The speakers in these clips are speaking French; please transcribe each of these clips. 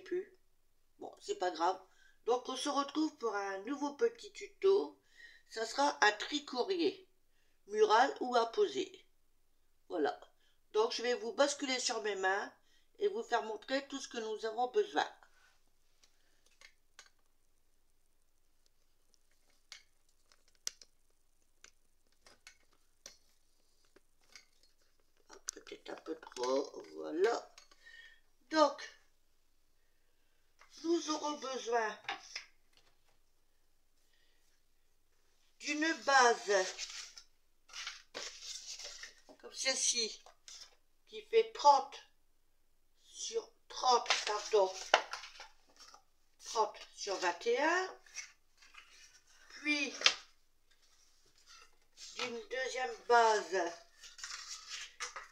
plus. Bon, c'est pas grave. Donc on se retrouve pour un nouveau petit tuto. Ça sera un tricourier, mural ou apposé. Voilà. Donc je vais vous basculer sur mes mains et vous faire montrer tout ce que nous avons besoin. Peut-être un peu trop, voilà. Donc, nous aurons besoin d'une base comme celle-ci qui fait 30 sur 30, pardon, 30 sur 21, puis d'une deuxième base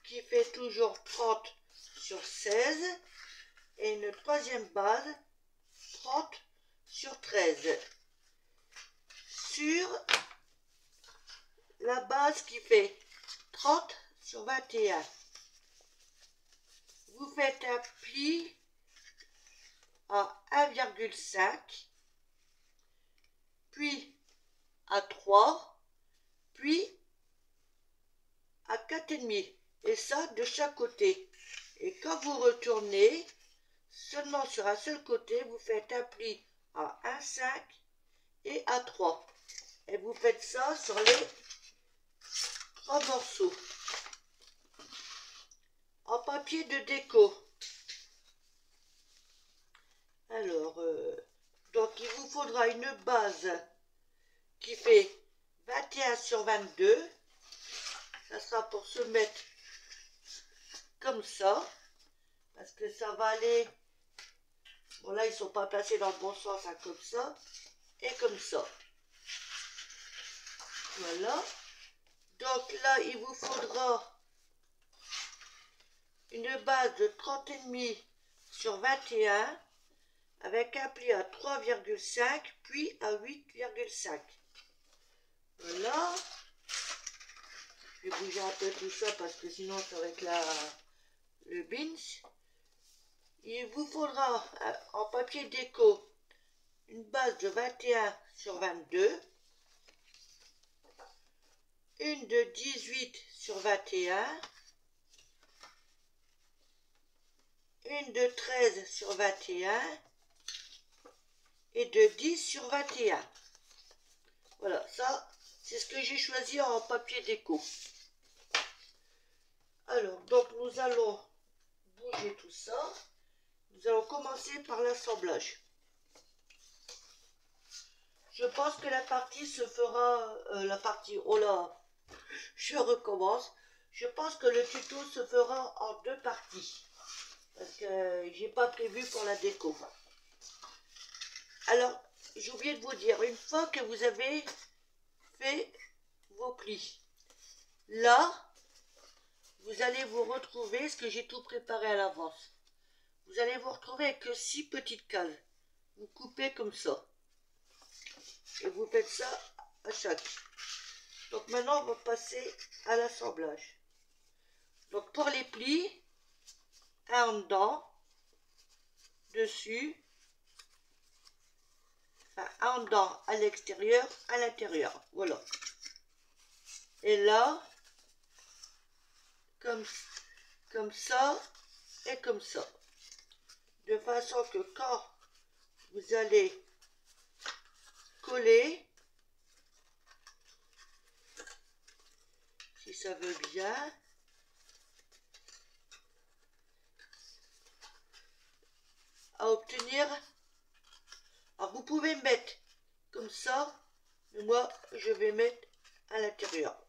qui fait toujours 30 sur 16 et une troisième base 30 sur 13 sur la base qui fait 30 sur 21. Vous faites un pli à 1,5, puis à 3, puis à 4,5, et ça de chaque côté. Et quand vous retournez seulement sur un seul côté, vous faites un pli à 1,5 et à 3. Et vous faites ça sur les 3 morceaux. En papier de déco. Alors, donc il vous faudra une base qui fait 21 sur 22. Ça sera pour se mettre comme ça. Parce que ça va aller... Bon là, ils ne sont pas placés dans le bon sens, hein, comme ça. Et comme ça. Voilà. Donc là, il vous faudra une base de 30,5 sur 21 avec un pli à 3,5 puis à 8,5. Voilà. Je vais bouger un peu tout ça parce que sinon ça va être le bins. Il vous faudra en papier déco une base de 21 sur 22, une de 18 sur 21, une de 13 sur 21 et de 10 sur 21. Voilà, ça, c'est ce que j'ai choisi en papier déco. Alors, donc nous allons bouger tout ça. Nous allons commencer par l'assemblage. Je pense que la partie se fera... oh là, je recommence. Je pense que le tuto se fera en 2 parties. Parce que j'ai pas prévu pour la déco. Alors, j'ai oublié de vous dire, une fois que vous avez fait vos plis, là, vous allez vous retrouver, ce que j'ai tout préparé à l'avance. Vous allez vous retrouver avec que 6 petites cases. Vous coupez comme ça. Et vous faites ça à chaque. Donc maintenant, on va passer à l'assemblage. Donc pour les plis, un en dedans, dessus, enfin un en dedans, à l'extérieur, à l'intérieur. Voilà. Et là, comme ça et comme ça. De façon que quand vous allez coller, si ça veut bien, à obtenir, alors vous pouvez mettre comme ça, mais moi je vais mettre à l'intérieur.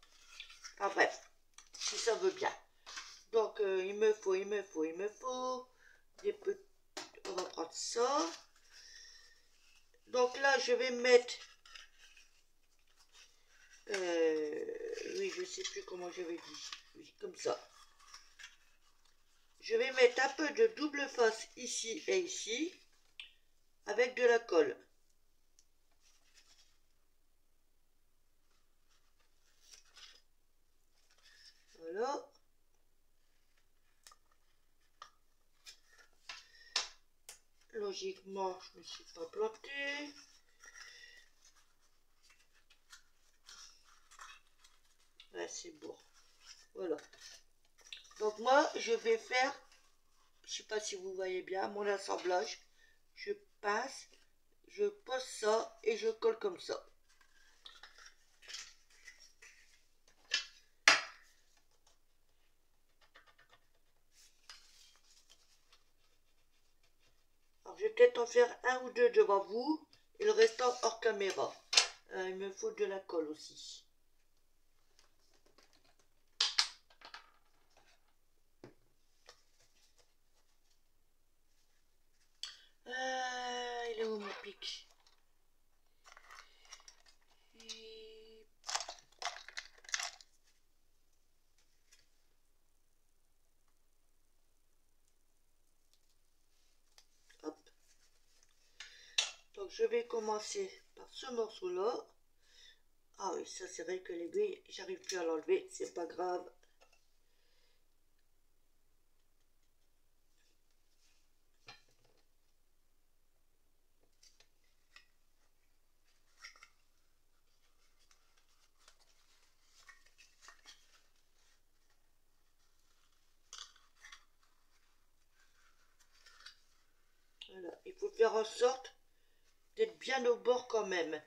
Enfin bref, si ça veut bien. Donc il me faut des petits, on va prendre ça. Donc là je vais mettre, oui je sais plus comment j'avais dit, oui, comme ça. Je vais mettre un peu de double face ici et ici, avec de la colle. Voilà. logiquement, je ne me suis pas plantée. Ouais, c'est bon. Voilà. Donc moi, je vais faire, je sais pas si vous voyez bien, mon assemblage. Je pince, je pose ça et je colle comme ça. Alors, je vais peut-être en faire un ou deux devant vous et le restant hors caméra. Il me faut de la colle aussi. Il est où mon pic? Hop. Donc je vais commencer par ce morceau-là. Ah oui, ça c'est vrai que l'aiguille, j'arrive plus à l'enlever, c'est pas grave. Voilà, il faut faire en sorte d'être bien au bord quand même.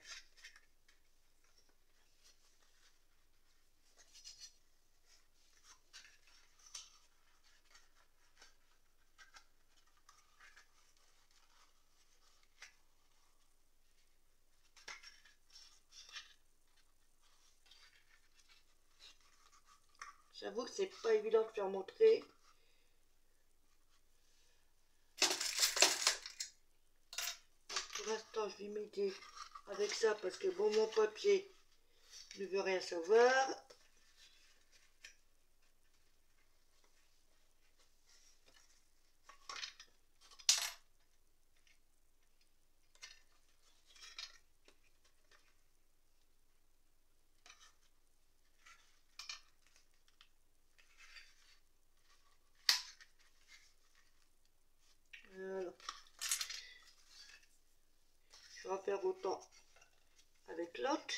J'avoue que c'est pas évident de faire montrer. Pour l'instant, je vais m'aider avec ça parce que bon, mon papier ne veut rien savoir. Voilà. Je vais en faire autant avec l'autre.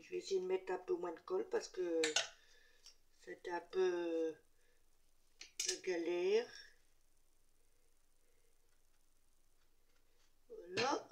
Je vais essayer de mettre un peu moins de colle parce que c'était un peu la galère. Voilà.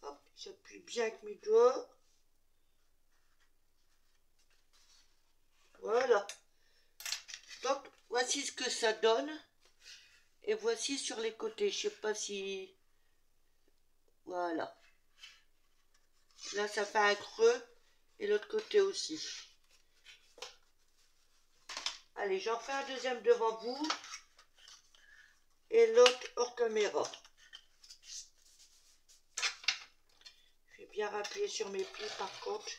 Hop, j'appuie bien avec mes doigts. Voilà. Donc, voici ce que ça donne. Et voici sur les côtés. Je sais pas si... Voilà. Là, ça fait un creux. Et l'autre côté aussi. Allez, j'en fais un deuxième devant vous. Et l'autre hors caméra. Je vais bien appuyer sur mes plis par contre.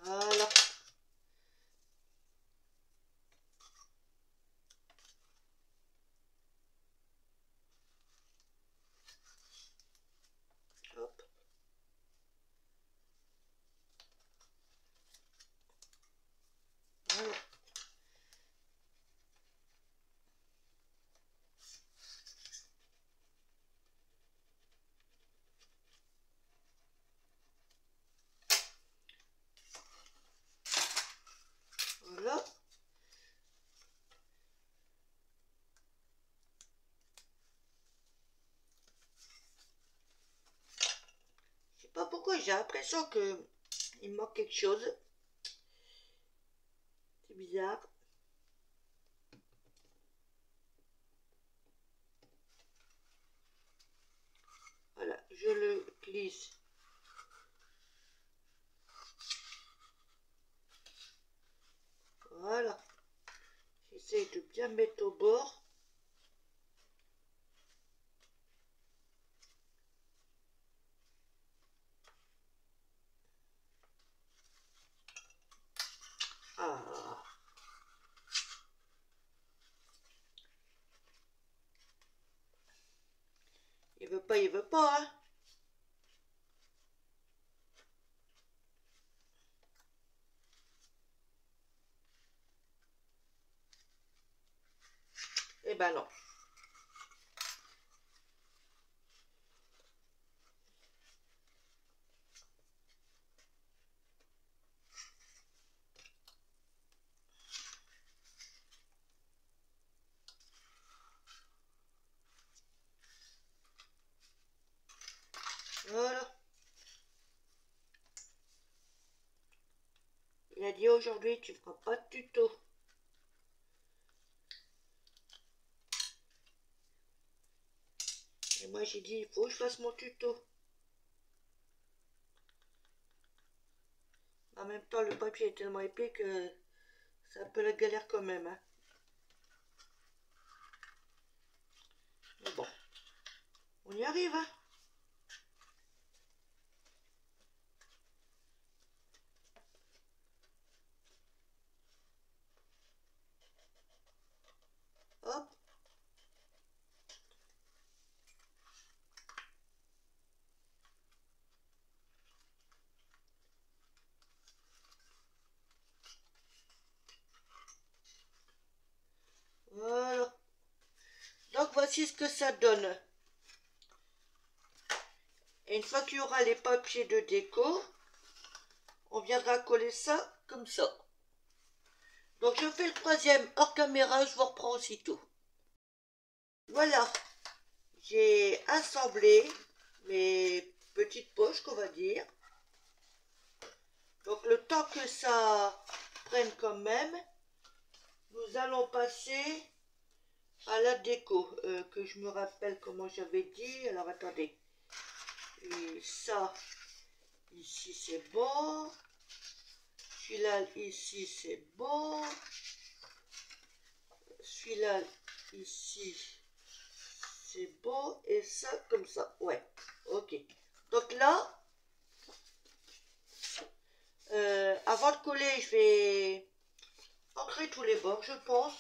Voilà. Hop. Voilà. Voilà. Je sais pas pourquoi j'ai l'impression que il me manque quelque chose. C'est bizarre. Voilà, je le glisse. Voilà. J'essaie de bien mettre au bord. pas, il veut pas, hein. Eh ben non. Voilà. Il a dit aujourd'hui, tu feras pas de tuto. Et moi j'ai dit, il faut que je fasse mon tuto. En même temps, le papier est tellement épais que c'est un peu la galère quand même, hein. Mais bon, on y arrive, hein. Hop. Voilà. Donc voici ce que ça donne. Et une fois qu'il y aura les papiers de déco, on viendra coller ça comme ça. Donc je fais le troisième hors caméra, je vous reprends aussitôt. Voilà, j'ai assemblé mes petites poches qu'on va dire. Donc le temps que ça prenne quand même, nous allons passer à la déco, que je me rappelle comment j'avais dit. Alors attendez, et ça, ici c'est bon, celui-là ici c'est bon, celui-là ici c'est bon, et ça comme ça, ouais, ok. Donc là, avant de coller, je vais ancrer tous les bords, je pense.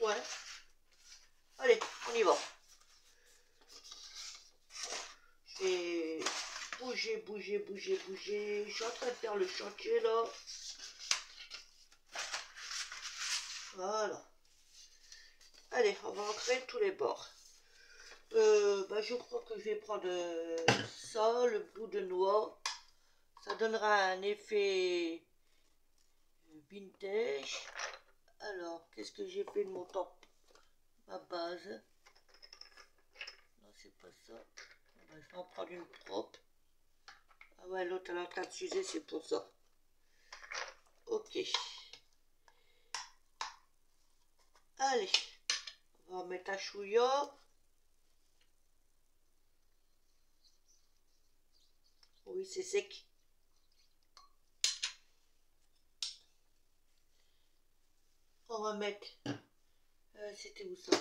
Ouais. Allez, on y va. Je vais bouger. Je suis en train de faire le chantier là. Voilà. Allez, on va ancrer tous les bords. Je crois que je vais prendre ça, le bout de noix. Ça donnera un effet vintage. Alors, qu'est-ce que j'ai fait de mon temps? Ma base. Non, c'est pas ça. Je vais en prendre une propre. Ah ouais, l'autre elle est en train de s'user, c'est pour ça. Ok. Allez. On va mettre un chouïa. Oui, c'est sec. On va mettre... c'était où ça?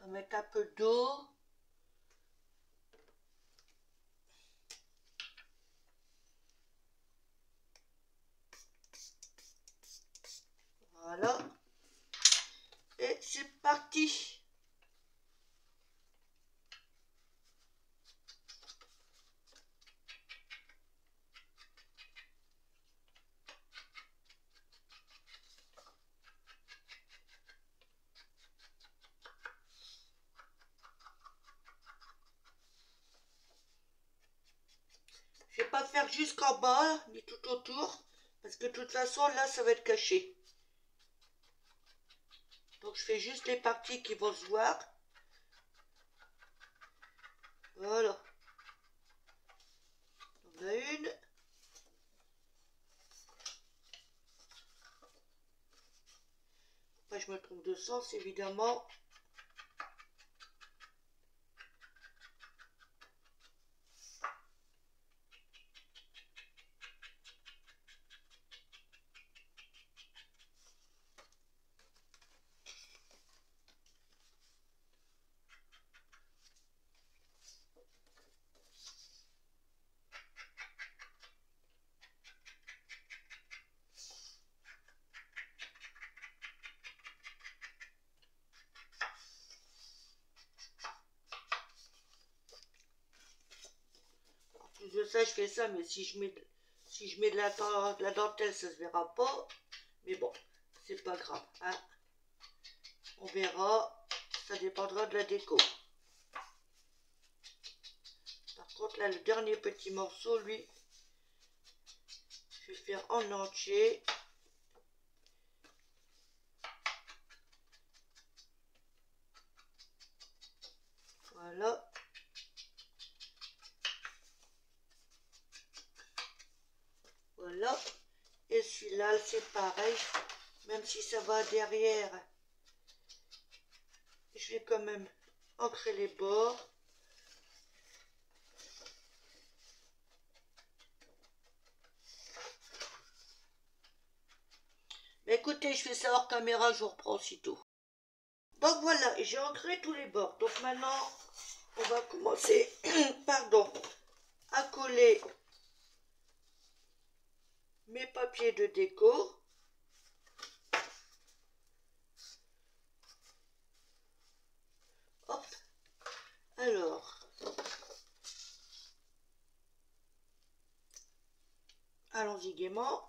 On va mettre un peu d'eau. Voilà. Et c'est parti. Je vais pas faire jusqu'en bas, ni tout autour, parce que de toute façon, là, ça va être caché. Donc, je fais juste les parties qui vont se voir. Voilà. On a une. Après, je me trompe de sens, évidemment. ça, je fais ça, mais si je mets de la dentelle, ça se verra pas. Mais bon, c'est pas grave, hein. On verra, ça dépendra de la déco. Par contre, là, le dernier petit morceau, lui, je vais faire en entier. Voilà. Voilà. Et celui-là, c'est pareil. Même si ça va derrière, je vais quand même ancrer les bords. Mais écoutez, je fais ça hors caméra, je vous reprends aussitôt. Donc voilà, j'ai ancré tous les bords. Donc maintenant, on va commencer, pardon, à coller mes papiers de déco. Hop. Alors, allons-y gaiement.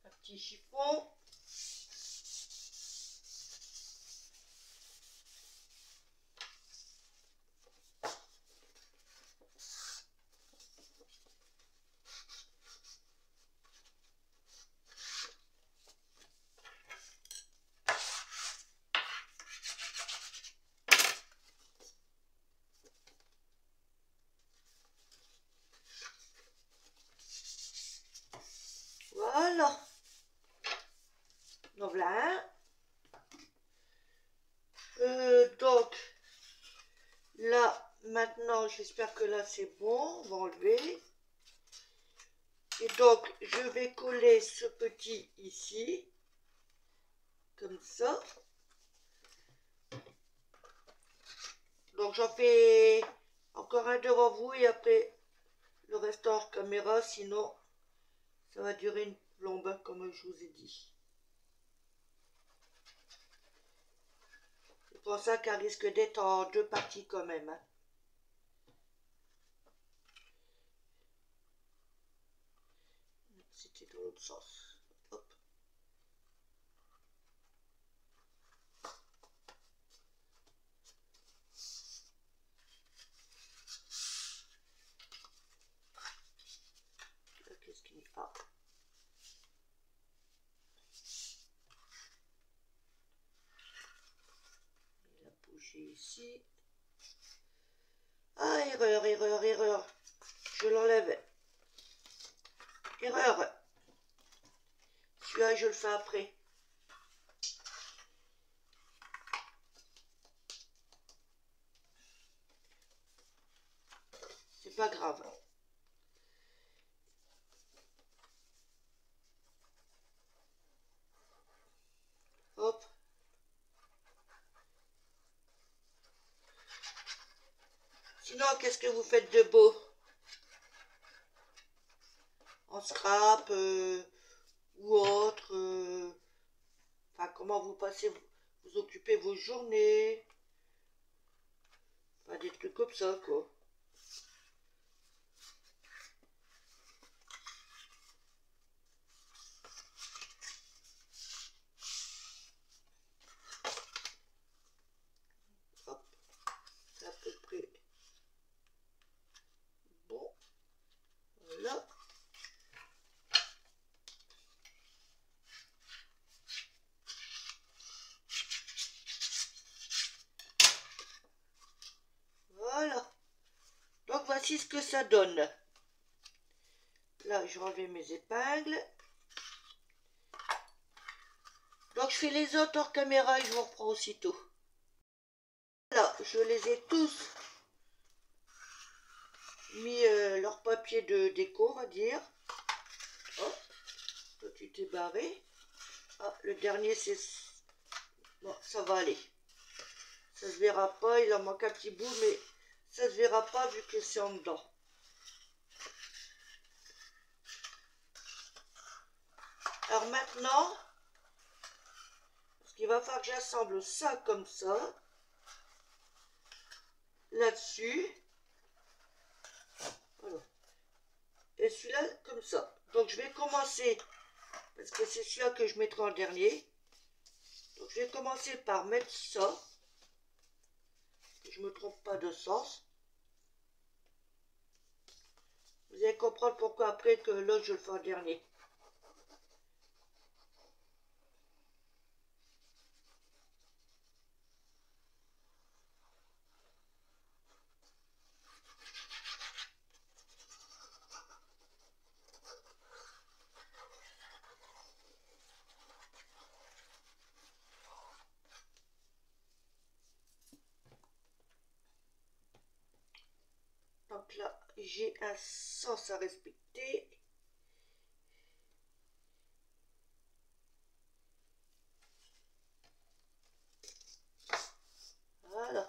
Un petit chiffon. Voilà. Donc voilà. Donc là, maintenant, j'espère que là c'est bon. On va enlever. Et donc, je vais coller ce petit ici. Comme ça. Donc j'en fais encore un devant vous et après le reste hors caméra. Sinon, ça va durer une plombe comme je vous ai dit. C'est pour ça qu'elle risque d'être en deux parties quand même. Hein. C'était dans l'autre sens. Hop. Qu'est-ce qu'il y a? Il a bougé ici. Ah, erreur, erreur, erreur. Je l'enlève. Erreur. Celui-là, je le fais après. C'est pas grave. Hop. Sinon, qu'est-ce que vous faites de beau? En scrap ou autre enfin, comment vous passez, vous occupez vos journées. Enfin, des trucs comme ça, quoi. Hop. C'est à peu près bon. Voilà. Voilà. Donc voici ce que ça donne. là, je vais enlever mes épingles. Donc, je fais les autres hors caméra et je vous reprends aussitôt. Là, je les ai tous mis leur papier de déco, on va dire. Oh, toi, tu t'es barré. Ah, le dernier, c'est... Bon, ça va aller. Ça se verra pas, il en manque un petit bout, mais ça se verra pas vu que c'est en dedans. Alors maintenant, parce qu'il va falloir que j'assemble ça comme ça, là-dessus, voilà. Et celui-là comme ça. Donc je vais commencer, parce que c'est celui-là que je mettrai en dernier. Donc je vais commencer par mettre ça, que je ne me trompe pas de sens. Vous allez comprendre pourquoi après que l'autre je le fais en dernier. Donc là, j'ai un sens à respecter. Voilà.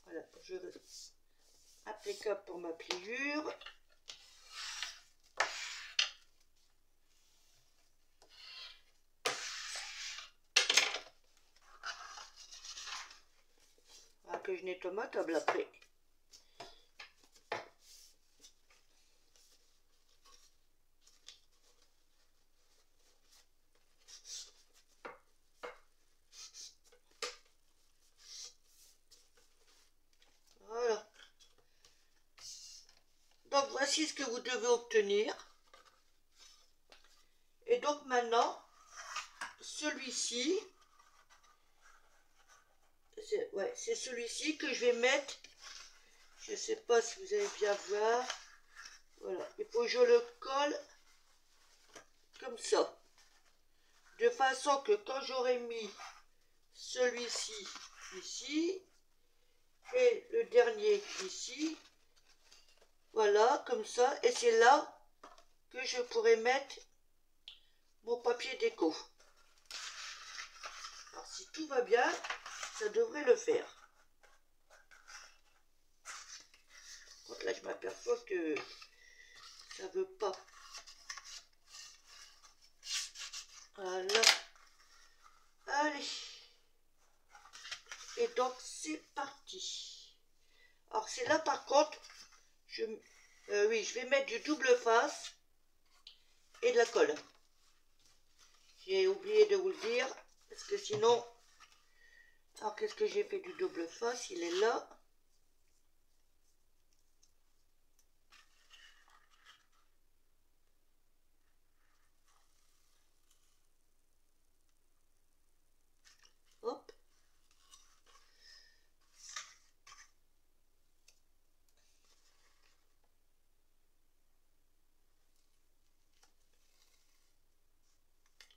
Voilà, je impeccable pour ma pliure. Voilà, que je nettoie ma table après. Voilà. Donc voici ce que vous devez obtenir. Et donc maintenant, celui-ci, c'est celui-ci que je vais mettre. Je ne sais pas si vous allez bien voir. Voilà. Il faut que je le colle comme ça. De façon que quand j'aurai mis celui-ci ici et le dernier ici, voilà, comme ça. Et c'est là que je pourrai mettre mon papier déco. Alors si tout va bien, ça devrait le faire. Donc là je m'aperçois que ça veut pas. Voilà. Allez. Et donc c'est parti. Alors c'est là par contre, oui, je vais mettre du double face et de la colle. J'ai oublié de vous le dire, parce que sinon... Alors qu'est-ce que j'ai fait du double face? Il est là. Hop.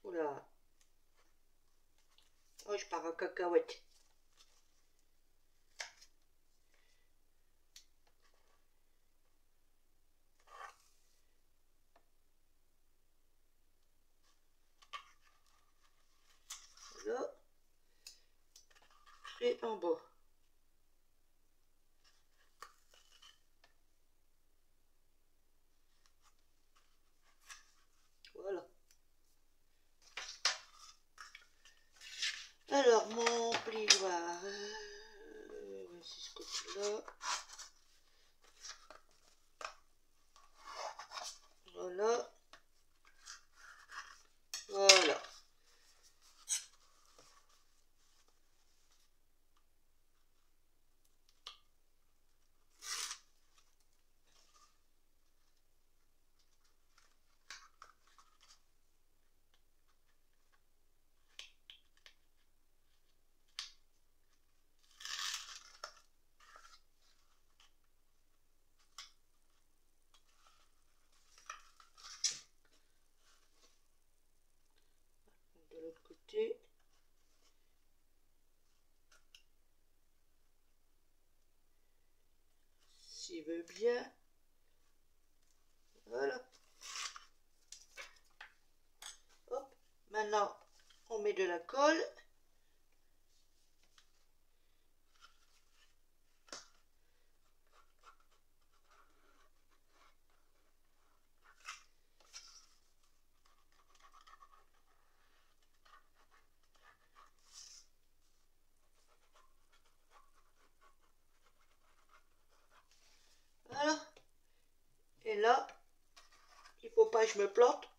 Oula. Oh, je pars en cacahuète. Là. Et en bas. Voilà. Alors, mon plioir. Voici ce côté-là. Voilà. Voilà. côté. S'il veut bien. Voilà. Hop. Maintenant, on met de la colle. Voilà. Et là, il faut pas que je me plante.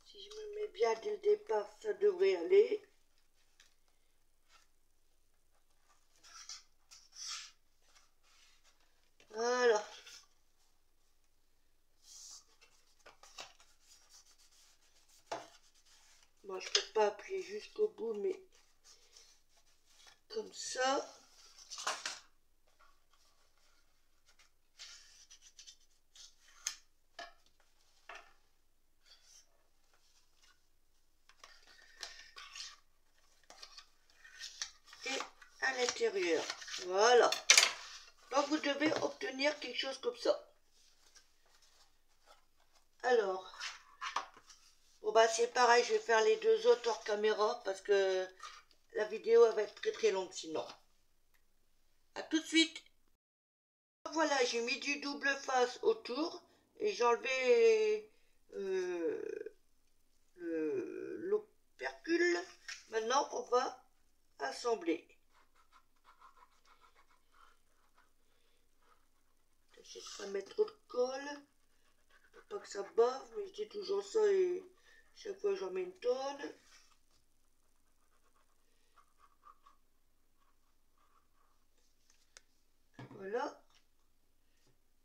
Si je me mets bien dès le départ, ça devrait aller. Voilà. Bon, je ne peux pas appuyer jusqu'au bout, mais comme ça. Et à l'intérieur. Voilà. Donc vous devez obtenir quelque chose comme ça. Alors, bon bah c'est pareil, je vais faire les deux autres hors caméra parce que la vidéo elle va être très très longue sinon. A tout de suite. Voilà, j'ai mis du double face autour et j'ai enlevé l'opercule. Maintenant on va assembler. J'essaie de pas mettre trop de colle pour pas que ça bave, mais je dis toujours ça et chaque fois j'en mets une tonne. Voilà.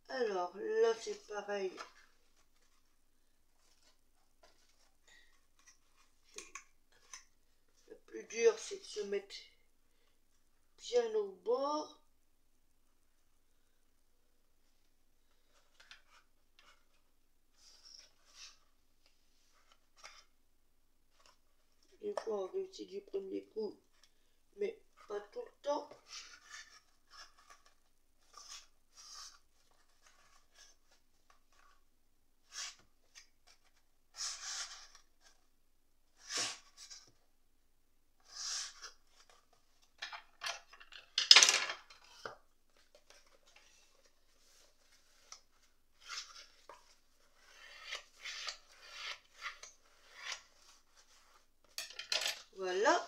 Alors là c'est pareil. Le plus dur c'est de se mettre bien au bord. Des fois on réussit du premier coup, mais pas tout le temps. Voilà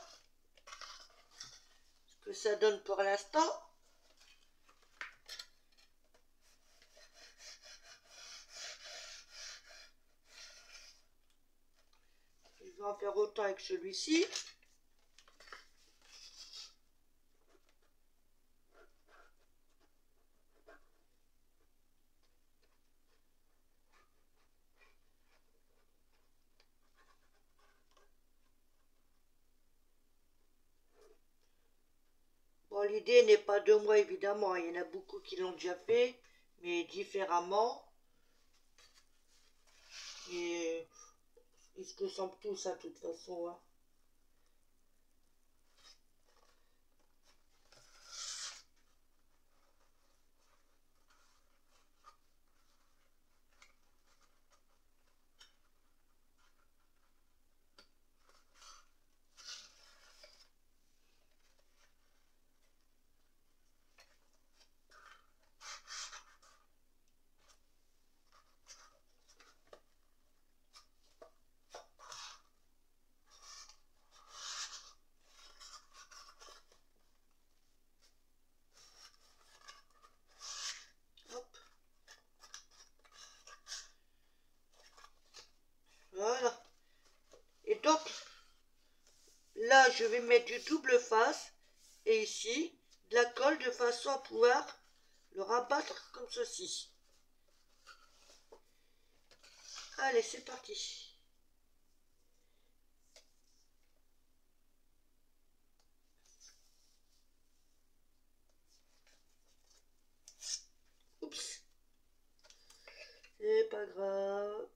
ce que ça donne pour l'instant. Je vais en faire autant avec celui-ci. Bon, l'idée n'est pas de moi évidemment, il y en a beaucoup qui l'ont déjà fait, mais différemment. Et ils se ressemblent tous à toute façon. Hein. je vais mettre du double face et ici de la colle de façon à pouvoir le rabattre comme ceci. Allez, c'est parti. Oups. C'est pas grave.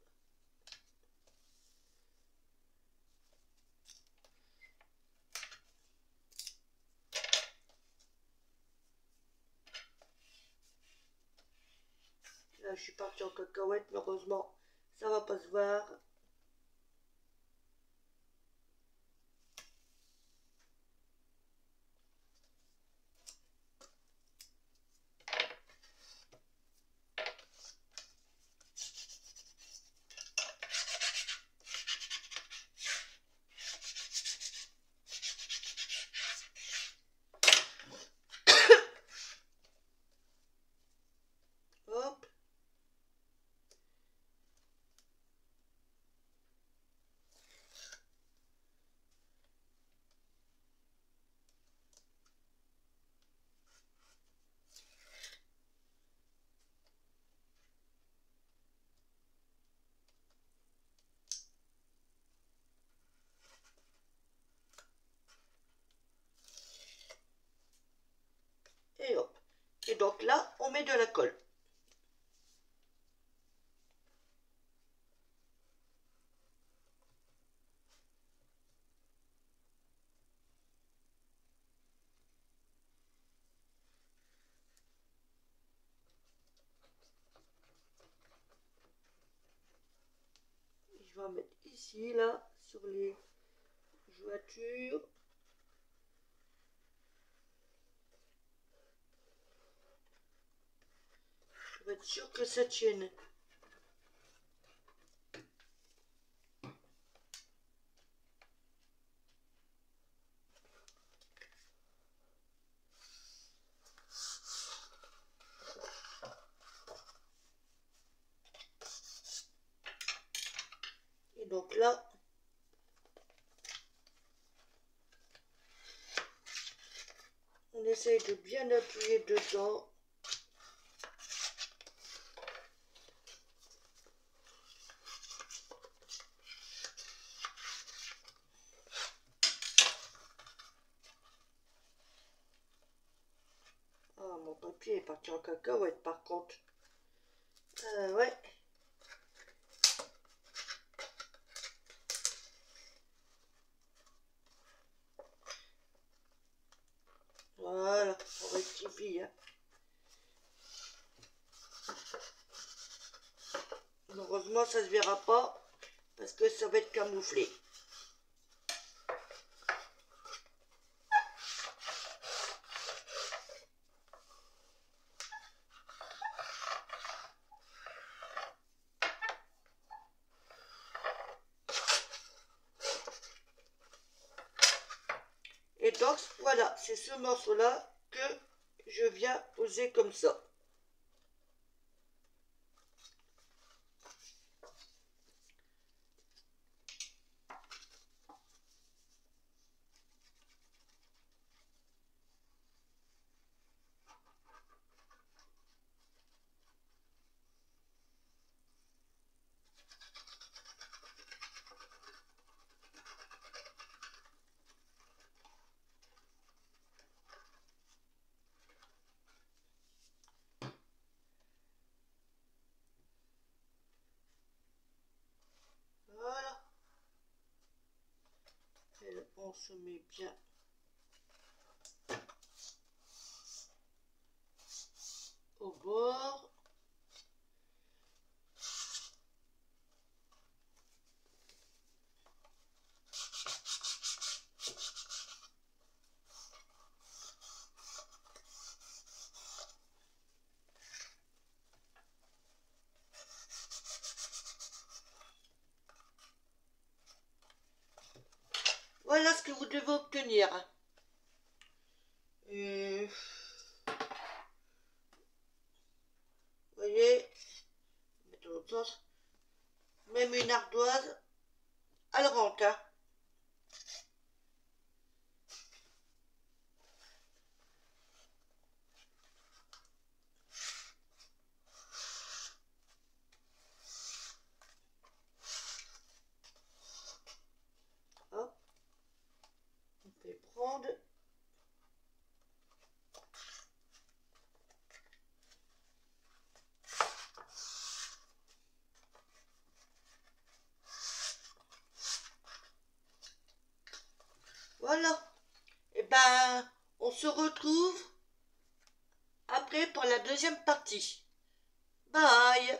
Là, je suis partie en cacahuète, mais heureusement, ça va pas se voir. Hop. Et hop. Et donc là, on met de la colle. Je vais en mettre ici, là, sur les jointures. Pour être sûr que ça tienne. Et donc là, on essaye de bien appuyer dedans. Ah, mon papier est parti en cacahuète par contre. Ouais. Voilà, on rectifie. Hein. Heureusement, ça se verra pas parce que ça va être camouflé. Et donc, voilà, c'est ce morceau-là que je viens poser comme ça. Voilà. Et on se met bien au bord. Voilà ce que vous devez obtenir. Vous voyez, mettre dans l'autre sens. Même une ardoise, elle rentre. Hein. Voilà. Et ben, on se retrouve après pour la deuxième partie. Bye.